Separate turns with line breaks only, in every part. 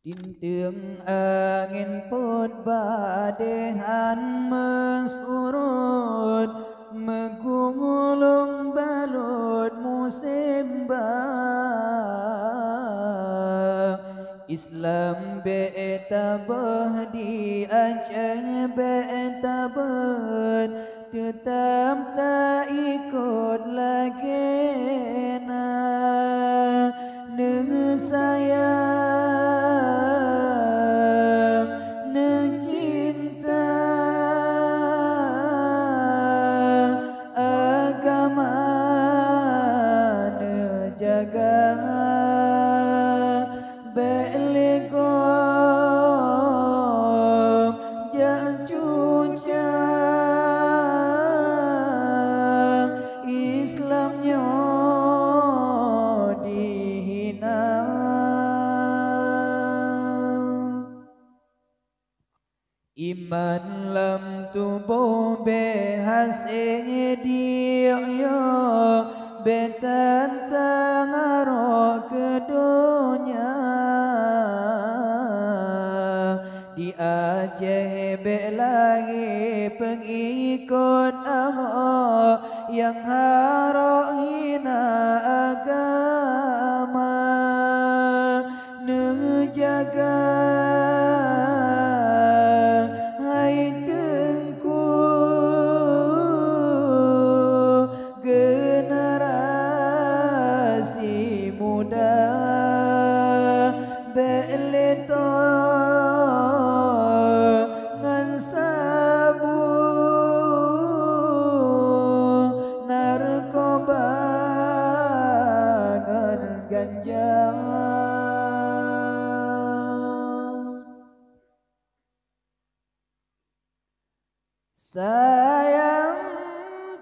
Tintang angin pun badehan mesurut, megulung balut musim Islam be'tabah di Aceh be'tabah, tetap tak ikut lagi sayang, cinta agama jaga belegom jacuca Islamnya dihina. Iman lam tubuh behasnya dia betantang arok ke dunia di Aceh be lagi pengikut Allah yang harok hina agama nejaga generasi muda beleto ngan sabu narkoba ngan ganja sayang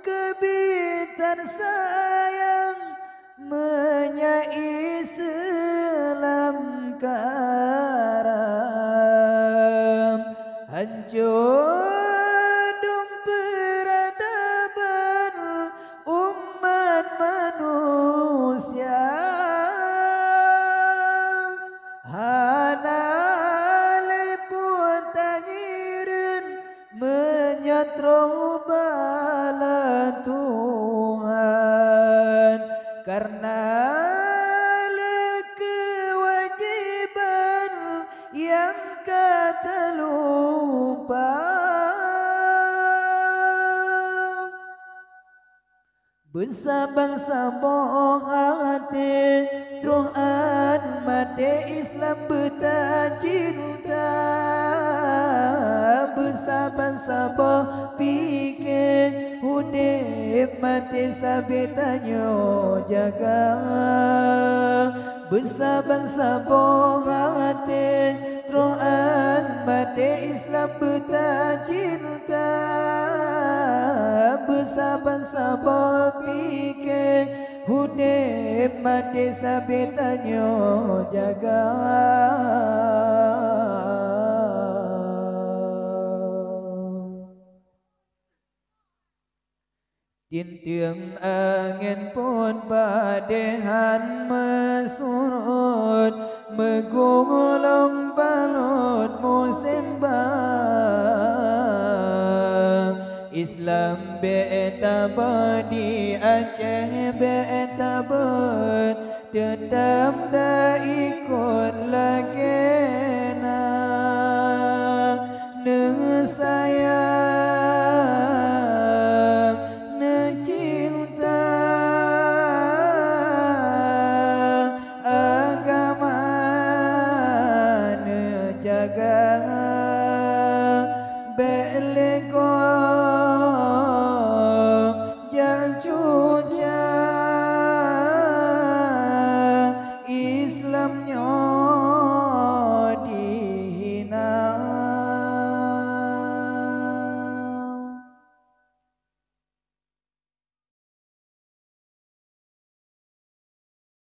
kebitan sayang menyai Islam karam hancur dum peradaban umat manusia hanale pun tangirin menyatro bala Tuhan karena kewajiban yang kata lupa bersabar-sabar hati Tuhan mati Islam beta cinta bersabar-sabar pikir hudip mati sabitanyo jaga bersabar-sabar hati Tuhan mati Islam beta cinta bersabar-sabar pikir hudip mati sabitanyo jaga Tintang angin pun badehan mesurut, megulung balut musim Islam be'tabah di Aceh be'tabah, tetap tak ikut lagi sayang cinta agama jaga bele